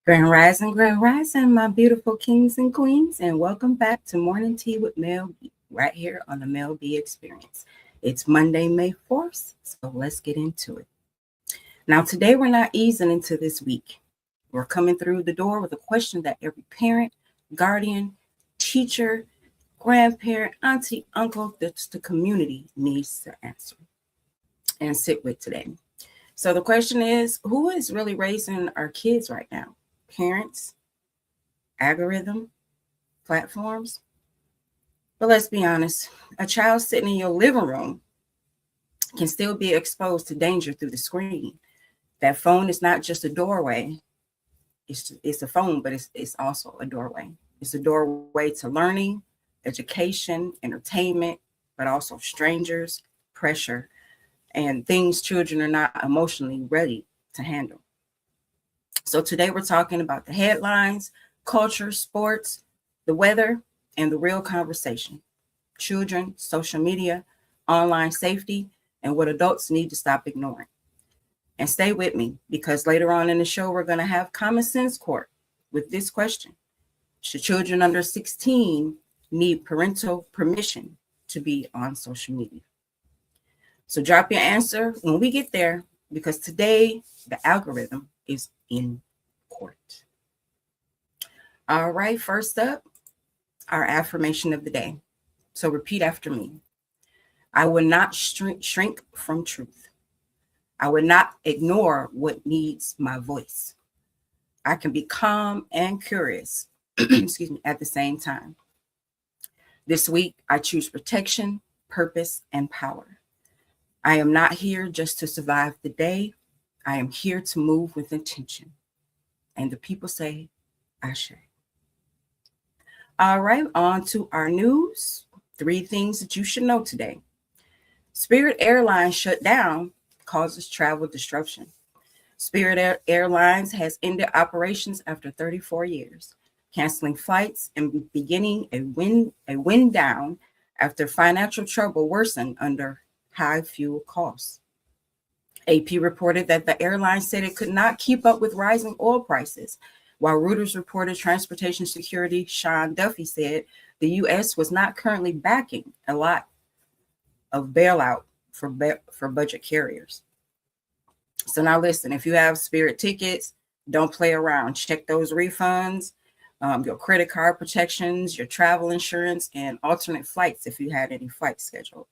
Grand Rising, my beautiful kings and queens, and welcome back to Morning Tea with Mell B, right here on the Mell B Experience. It's Monday, May 4th, so let's get into it. Now, today we're not easing into this week. We're coming through the door with a question that every parent, guardian, teacher, grandparent, auntie, uncle, that's the community needs to answer and sit with today. So the question is, who is really raising our kids right now? Parents, algorithm, platforms? But let's be honest, a child sitting in your living room can still be exposed to danger through the screen. That phone is not just a doorway. It's a phone, but it's also a doorway. It's a doorway to learning, education, entertainment, but also strangers, pressure, and things children are not emotionally ready to handle. So today we're talking about the headlines, culture, sports, the weather, and the real conversation. Children, social media, online safety, and what adults need to stop ignoring. And stay with me because later on in the show, we're going to have common sense court with this question. Should children under 16 need parental permission to be on social media? So drop your answer when we get there because today the algorithm is in court. All right, first up, our affirmation of the day. So repeat after me. I will not shrink from truth. I will not ignore what needs my voice. I can be calm and curious, excuse me, at the same time. This week, I choose protection, purpose, and power. I am not here just to survive the day. I am here to move with intention. And the people say, Ashe. All right, on to our news. 3 things that you should know today. Spirit Airlines shut down causes travel disruption. Spirit Airlines has ended operations after 34 years, canceling flights and beginning a wind down after financial trouble worsened under high fuel costs. AP reported that the airline said it could not keep up with rising oil prices, while Reuters reported Transportation Security Sean Duffy said the U.S. was not currently backing a lot of bailout for budget carriers. So now listen, if you have Spirit tickets, don't play around. Check those refunds, your credit card protections, your travel insurance, and alternate flights if you had any flights scheduled.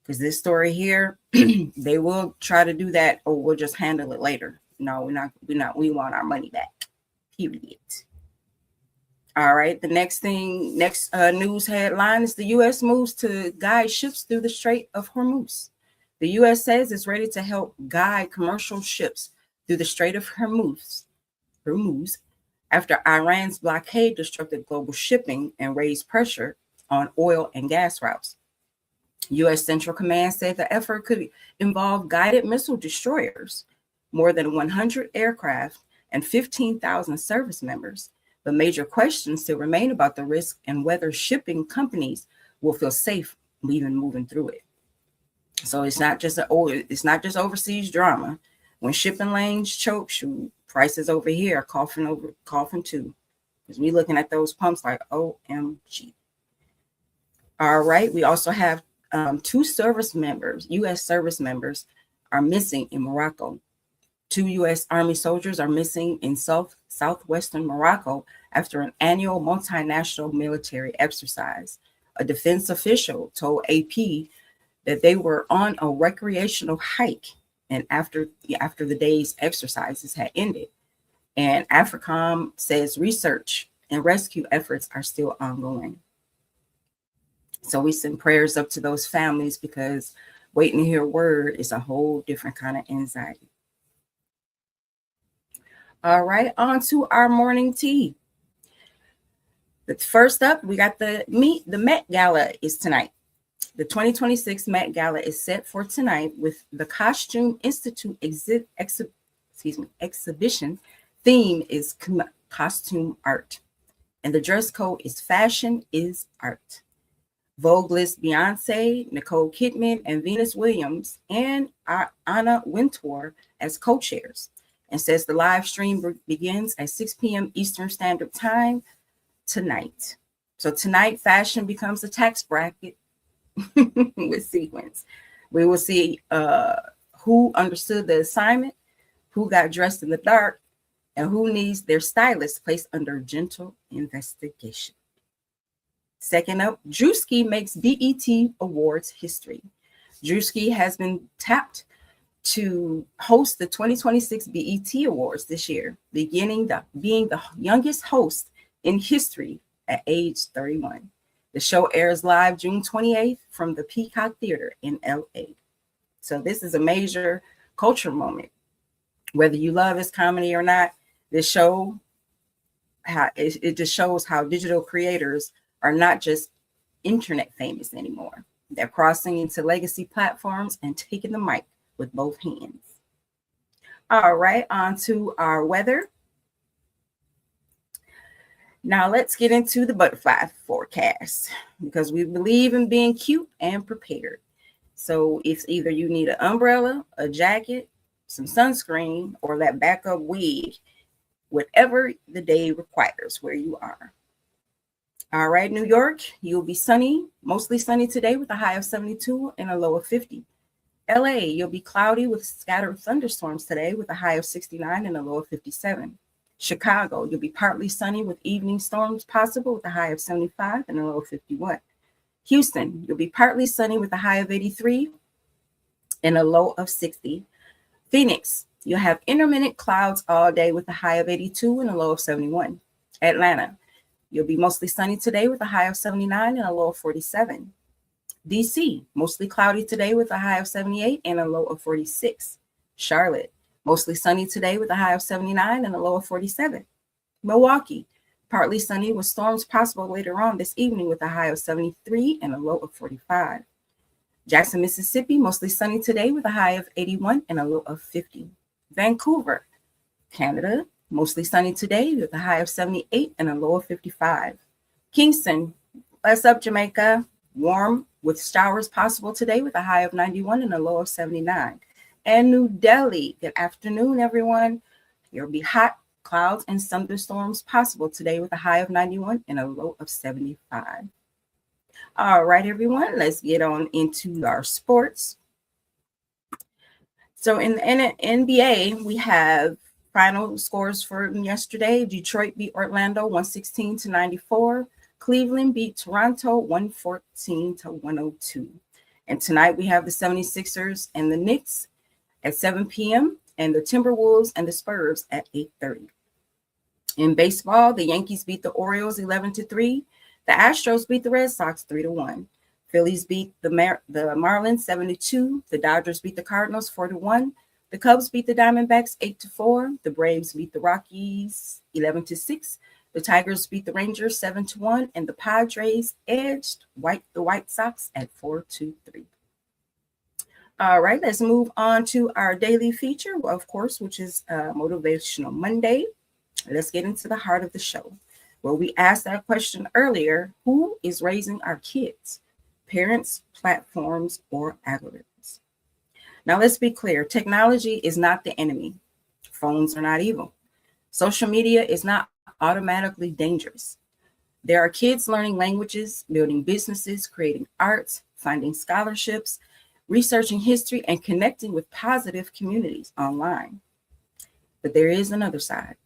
Because this story here, they will try to do that, or we'll just handle it later. No, we want our money back. Period. All right. The next news headline is the U.S. moves to guide ships through the Strait of Hormuz. The U.S. says it's ready to help guide commercial ships through the Strait of Hormuz after Iran's blockade disrupted global shipping and raised pressure on oil and gas routes. U.S. Central Command said the effort could involve guided missile destroyers, more than 100 aircraft, and 15,000 service members. But major questions still remain about the risk and whether shipping companies will feel safe even moving through it. So it's not just overseas drama. When shipping lanes choke, prices over here are coughing too. Because we looking at those pumps like OMG. All right. We also have 2 U.S. service members are missing in Morocco. 2 U.S. Army soldiers are missing in southwestern Morocco after an annual multinational military exercise. A defense official told AP that they were on a recreational hike and after the day's exercises had ended. And AFRICOM says research and rescue efforts are still ongoing. So we send prayers up to those families because waiting to hear word is a whole different kind of anxiety. All right, on to our morning tea. But first up, we got the Met Gala is tonight. The 2026 Met Gala is set for tonight with the Costume Institute exhibition. Theme is costume art. And the dress code is fashion is art. Vogue lists Beyonce, Nicole Kidman, and Venus Williams, and Anna Wintour as co-chairs. and says the live stream begins at 6 p.m. Eastern Standard Time tonight. So tonight, fashion becomes a tax bracket with sequence. We will see who understood the assignment, who got dressed in the dark, and who needs their stylist placed under gentle investigation. Second up, Drewski makes BET Awards history. Drewski has been tapped to host the 2026 BET Awards this year, being the youngest host in history at age 31. The show airs live June 28th from the Peacock Theater in LA. So this is a major culture moment. Whether you love this comedy or not, this show, it just shows how digital creators are not just internet famous anymore. They're crossing into legacy platforms and taking the mic with both hands. All right, on to our weather. Now let's get into the butterfly forecast because we believe in being cute and prepared. So it's either you need an umbrella, a jacket, some sunscreen, or that backup wig, whatever the day requires where you are. All right, New York, you'll be sunny, mostly sunny today with a high of 72 and a low of 50. LA, you'll be cloudy with scattered thunderstorms today with a high of 69 and a low of 57. Chicago, you'll be partly sunny with evening storms possible with a high of 75 and a low of 51. Houston, you'll be partly sunny with a high of 83 and a low of 60. Phoenix, you'll have intermittent clouds all day with a high of 82 and a low of 71. Atlanta, you'll be mostly sunny today with a high of 79 and a low of 47. DC, mostly cloudy today with a high of 78 and a low of 46. Charlotte, mostly sunny today with a high of 79 and a low of 47. Milwaukee, partly sunny with storms possible later on this evening with a high of 73 and a low of 45. Jackson, Mississippi, mostly sunny today with a high of 81 and a low of 50. Vancouver, Canada, mostly sunny today with a high of 78 and a low of 55. Kingston, what's up, Jamaica? Warm with showers possible today with a high of 91 and a low of 79. And New Delhi, good afternoon, everyone. You'll be hot, clouds and thunderstorms possible today with a high of 91 and a low of 75. All right, everyone, let's get on into our sports. So in the NBA, we have final scores for yesterday. Detroit beat Orlando 116-94. Cleveland beat Toronto 114-102. And tonight we have the 76ers and the Knicks at 7 p.m. and the Timberwolves and the Spurs at 8:30. In baseball, the Yankees beat the Orioles 11-3. The Astros beat the Red Sox 3-1. Phillies beat the Marlins 7-2. The Dodgers beat the Cardinals 4-1. The Cubs beat the Diamondbacks 8-4. The Braves beat the Rockies 11-6. The Tigers beat the Rangers 7-1, and the Padres edged the White Sox at 4-3. All right, let's move on to our daily feature, of course, which is Motivational Monday. Let's get into the heart of the show. Well, we asked that question earlier: who is raising our kids? Parents, platforms, or algorithms? Now, let's be clear. Technology is not the enemy. Phones are not evil. Social media is not automatically dangerous. There are kids learning languages, building businesses, creating arts, finding scholarships, researching history, and connecting with positive communities online. But there is another side.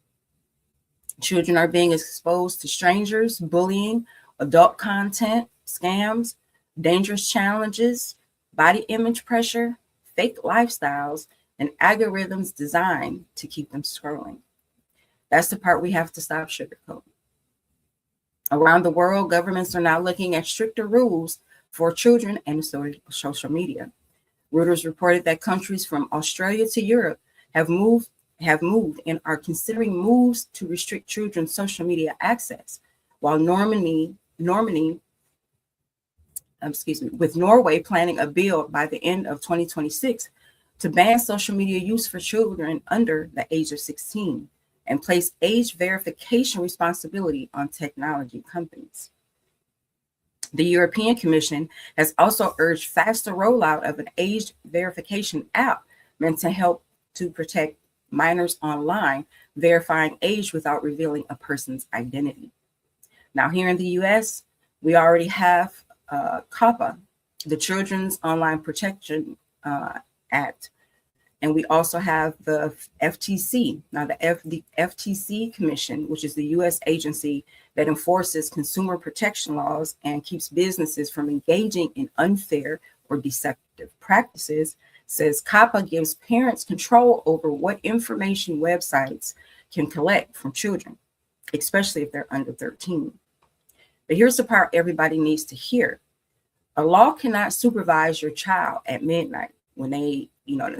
Children are being exposed to strangers, bullying, adult content, scams, dangerous challenges, body image pressure, fake lifestyles, and algorithms designed to keep them scrolling. That's the part we have to stop sugarcoating. Around the world, governments are now looking at stricter rules for children and social media. Reuters reported that countries from Australia to Europe have moved and are considering moves to restrict children's social media access, while with Norway planning a bill by the end of 2026 to ban social media use for children under the age of 16 and place age verification responsibility on technology companies. The European Commission has also urged faster rollout of an age verification app meant to help to protect minors online, verifying age without revealing a person's identity. Now, here in the US, we already have COPPA, the Children's Online Protection Act, and we also have the FTC. Now, the FTC Commission, which is the US agency that enforces consumer protection laws and keeps businesses from engaging in unfair or deceptive practices, says COPPA gives parents control over what information websites can collect from children, especially if they're under 13. But here's the part everybody needs to hear. A law cannot supervise your child at midnight when they,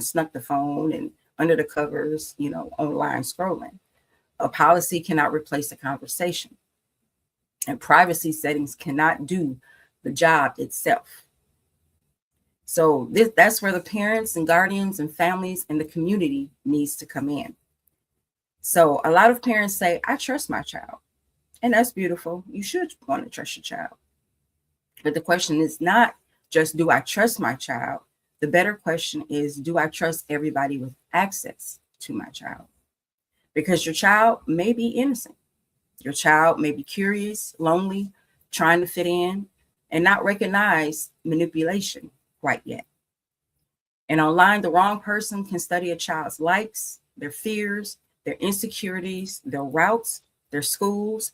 snuck the phone and under the covers, online scrolling. A policy cannot replace a conversation. And privacy settings cannot do the job itself. So that's where the parents and guardians and families and the community needs to come in. So a lot of parents say, I trust my child. And that's beautiful. You should want to trust your child. But the question is not just, do I trust my child? The better question is, do I trust everybody with access to my child? Because your child may be innocent. Your child may be curious, lonely, trying to fit in, and not recognize manipulation quite yet. And online, the wrong person can study a child's likes, their fears, their insecurities, their routes, their schools,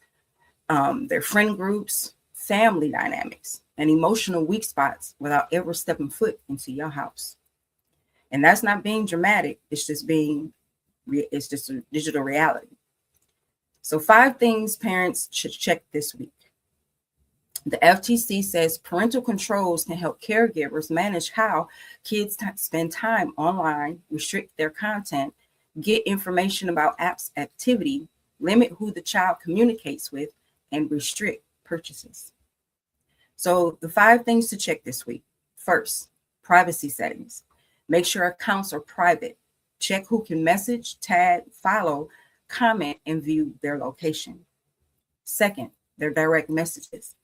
their friend groups, family dynamics, and emotional weak spots without ever stepping foot into your house. And that's not being dramatic. It's just a digital reality. So 5 things parents should check this week. The FTC says parental controls can help caregivers manage how kids spend time online, restrict their content, get information about apps activity, limit who the child communicates with, and restrict purchases. So the 5 things to check this week. First, privacy settings. Make sure accounts are private. Check who can message, tag, follow, comment, and view their location. Second, their direct messages.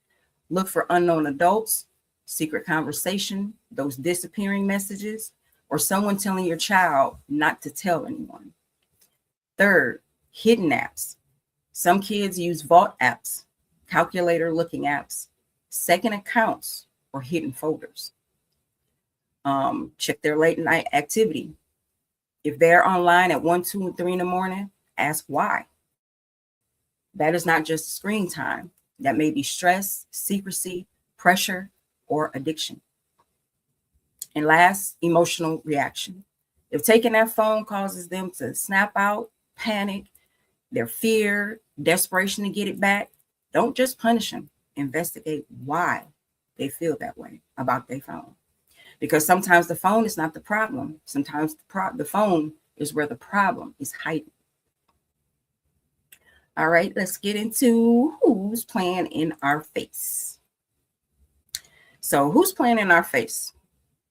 Look for unknown adults, secret conversation, those disappearing messages, or someone telling your child not to tell anyone. Third, hidden apps. Some kids use vault apps, calculator looking apps, second accounts, or hidden folders. Check their late night activity. If they're online at 1, 2, and 3 in the morning, ask why. That is not just screen time. That may be stress, secrecy, pressure, or addiction. And last, emotional reaction. If taking that phone causes them to snap out, panic, their fear, desperation to get it back, don't just punish them. Investigate why they feel that way about their phone. Because sometimes the phone is not the problem. Sometimes the phone is where the problem is hiding. All right, let's get into who's playing in our face. So who's playing in our face?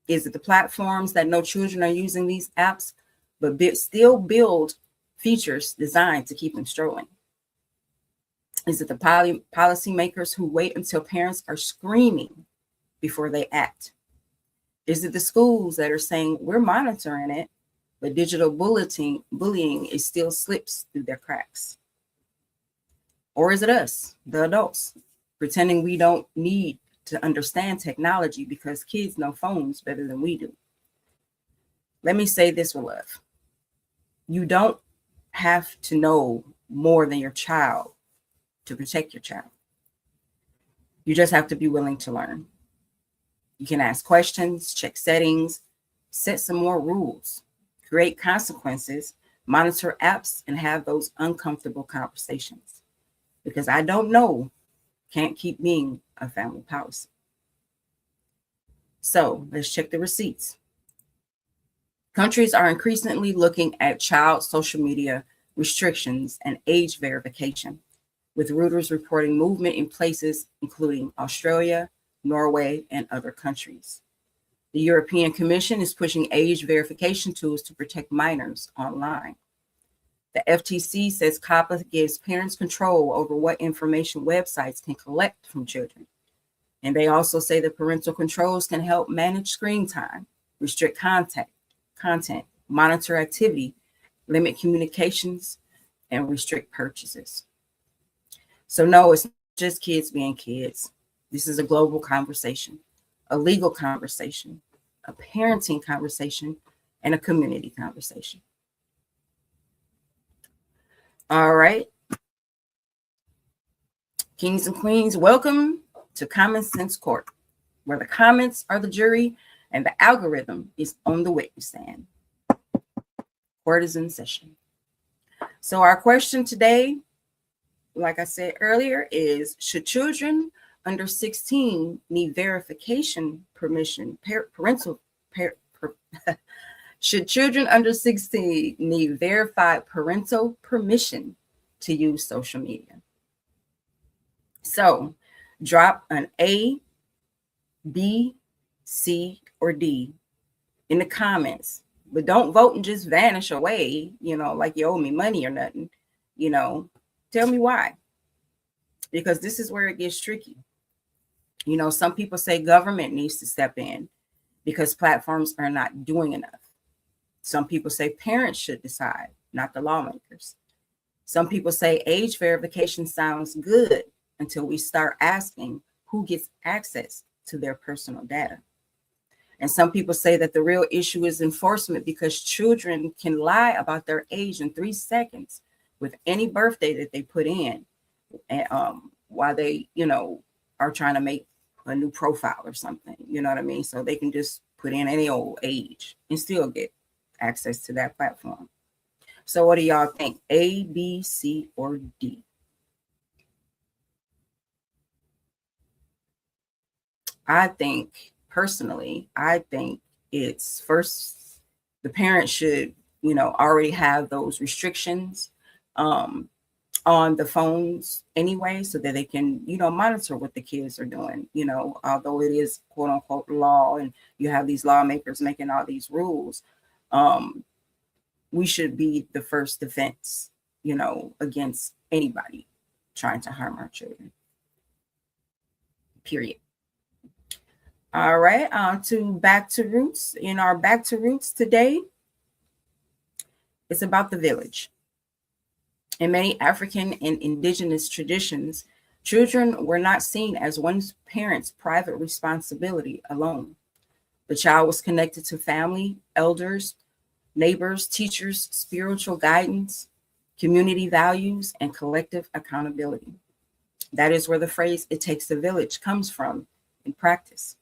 Is it the platforms that know children are using these apps, but still build features designed to keep them strolling? Is it the policymakers who wait until parents are screaming before they act? Is it the schools that are saying, we're monitoring it, but digital bullying is still slips through their cracks? Or is it us, the adults, pretending we don't need to understand technology because kids know phones better than we do? Let me say this with love. You don't have to know more than your child to protect your child. You just have to be willing to learn. You can ask questions, check settings, set some more rules, create consequences, monitor apps, and have those uncomfortable conversations. Because I don't know can't keep being a family policy. So let's check the receipts. Countries are increasingly looking at child social media restrictions and age verification, with Reuters reporting movement in places including Australia, Norway, and other countries. The European Commission is pushing age verification tools to protect minors online. The FTC says COPPA gives parents control over what information websites can collect from children. And they also say that parental controls can help manage screen time, restrict content, monitor activity, limit communications, and restrict purchases. So no, it's not just kids being kids. This is a global conversation, a legal conversation, a parenting conversation, and a community conversation. All right. Kings and queens, welcome to Common Sense Court, where the comments are the jury and the algorithm is on the witness stand. Court is in session. So our question today, like I said earlier, is should children under 16 need verification permission, should children under 16 need verified parental permission to use social media? So drop an A, B, C, or D in the comments, but don't vote and just vanish away, like you owe me money or nothing. Tell me why. Because this is where it gets tricky. Some people say government needs to step in because platforms are not doing enough. Some people say parents should decide, not the lawmakers. Some people say age verification sounds good until we start asking who gets access to their personal data. And some people say that the real issue is enforcement because children can lie about their age in 3 seconds with any birthday that they put in, and while they, are trying to make a new profile or something, you know what I mean? So they can just put in any old age and still get access to that platform. So what do y'all think? A, B, C, or D? Personally, I think it's first, the parents should, already have those restrictions on the phones anyway, so that they can, monitor what the kids are doing, although it is quote unquote law and you have these lawmakers making all these rules. We should be the first defense, against anybody trying to harm our children. Period. All right, on to Back to Roots. In our Back to Roots today, it's about the village. In many African and indigenous traditions, children were not seen as one parent's private responsibility alone. The child was connected to family, elders, neighbors, teachers, spiritual guidance, community values, and collective accountability. That is where the phrase, "it takes a village," comes from in practice,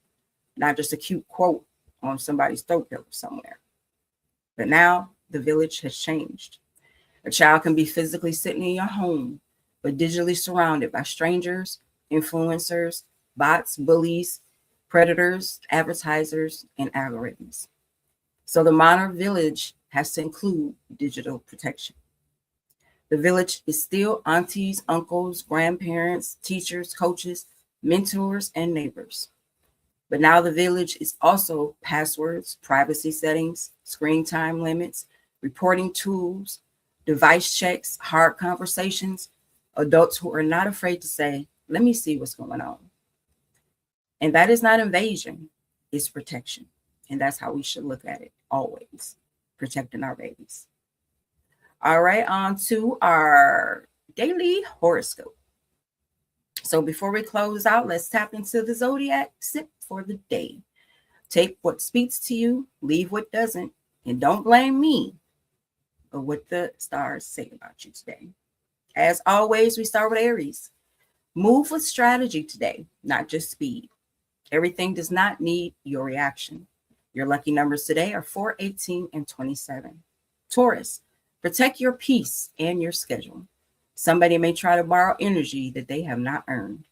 not just a cute quote on somebody's throat pillow somewhere. But now the village has changed. A child can be physically sitting in your home, but digitally surrounded by strangers, influencers, bots, bullies, predators, advertisers, and algorithms. So the modern village has to include digital protection. The village is still aunties, uncles, grandparents, teachers, coaches, mentors, and neighbors. But now the village is also passwords, privacy settings, screen time limits, reporting tools, device checks, hard conversations, adults who are not afraid to say, "Let me see what's going on." And that is not invasion, it's protection. And that's how we should look at it always, protecting our babies. All right, on to our daily horoscope. So before we close out, let's tap into the zodiac sip for the day. Take what speaks to you, leave what doesn't, and don't blame me or what the stars say about you today. As always, we start with Aries. Move with strategy today, not just speed. Everything does not need your reaction. Your lucky numbers today are 4, 18, and 27. Taurus, protect your peace and your schedule. Somebody may try to borrow energy that they have not earned.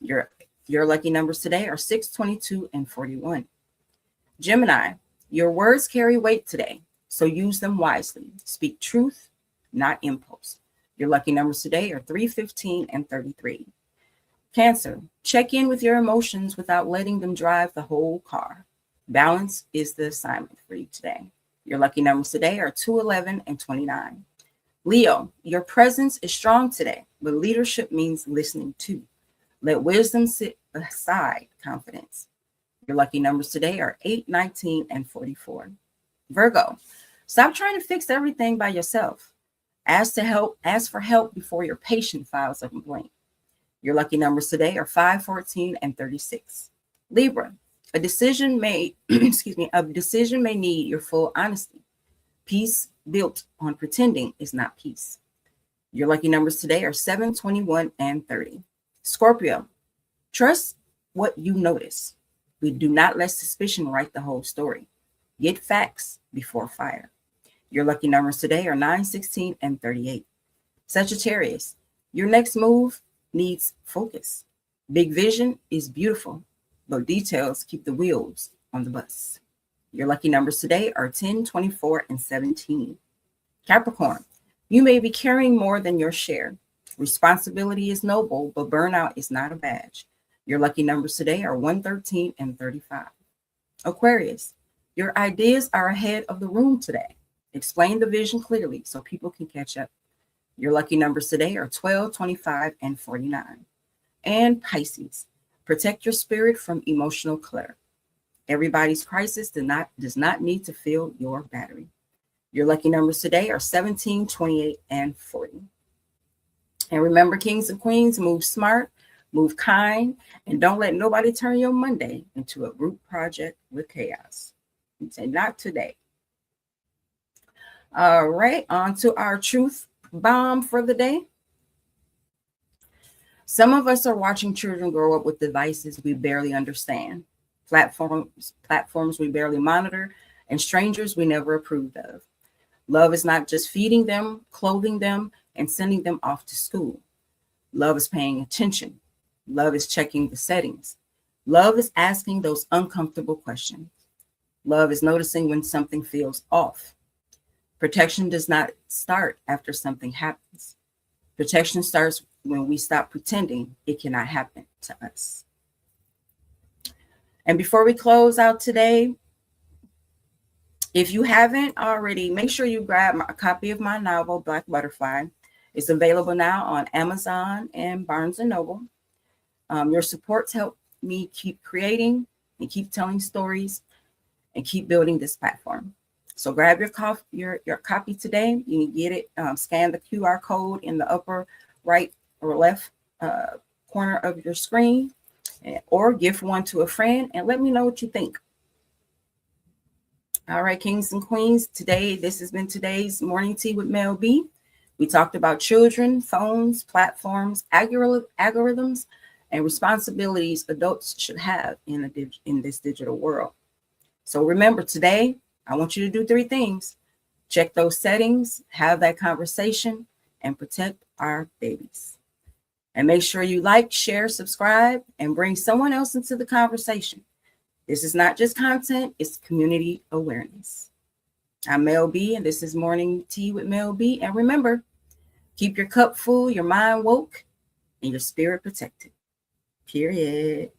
Your lucky numbers today are 6, 22, and 41. Gemini, your words carry weight today, so use them wisely. Speak truth, not impulse. Your lucky numbers today are 3, 15, and 33. Cancer, check in with your emotions without letting them drive the whole car. Balance is the assignment for you today. Your lucky numbers today are 2, 11, and 29. Leo, your presence is strong today, but leadership means listening too. Let wisdom sit beside confidence. Your lucky numbers today are 8, 19, and 44. Virgo, Stop trying to fix everything by yourself. Ask for help before your patient files a complaint. Your lucky numbers today are 5, 14, and 36. Libra, a decision may, a decision may need your full honesty. Peace built on pretending is not peace. Your lucky numbers today are 7, 21, and 30. Scorpio, trust what you notice. We do not let suspicion write the whole story. Get facts before fire. Your lucky numbers today are 9, 16, and 38. Sagittarius, your next move needs focus. Big vision is beautiful, but details keep the wheels on the bus. Your lucky numbers today are 10, 24, and 17. Capricorn, you may be carrying more than your share. Responsibility is noble, but burnout is not a badge. Your lucky numbers today are 1, 13, and 35. Aquarius, your ideas are ahead of the room today. Explain the vision clearly so people can catch up. Your lucky numbers today are 12, 25, and 49. And Pisces, protect your spirit from emotional clutter. Everybody's crisis does not need to fill your battery. Your lucky numbers today are 17, 28, and 40. And remember, kings and queens, move smart, move kind, and don't let nobody turn your Monday into a group project with chaos. Say not today. All right, on to our truth bomb for the day. Some of us are watching children grow up with devices we barely understand, platforms we barely monitor, and strangers we never approved of. Love is not just feeding them, clothing them, and sending them off to school. Love is paying attention. Love is checking the settings. Love is asking those uncomfortable questions. Love is noticing when something feels off. Protection does not start after something happens. Protection starts when we stop pretending it cannot happen to us. And before we close out today, if you haven't already, make sure you grab a copy of my novel, Black Butterfly. It's available now on Amazon and Barnes & Noble. Your supports help me keep creating and keep telling stories and keep building this platform. So grab your copy today. You can get it, scan the QR code in the upper right or left corner of your screen, or give one to a friend and let me know what you think. All right, kings and queens, this has been today's Morning Tea with Mell B. We talked about children, phones, platforms, algorithms, and responsibilities adults should have in this digital world. So remember, today, I want you to do 3 things. Check those settings, have that conversation, and protect our babies. And make sure you like, share, subscribe, and bring someone else into the conversation. This is not just content, it's community awareness. I'm Mell B, and this is Morning Tea with Mell B. And remember, keep your cup full, your mind woke, and your spirit protected. Period.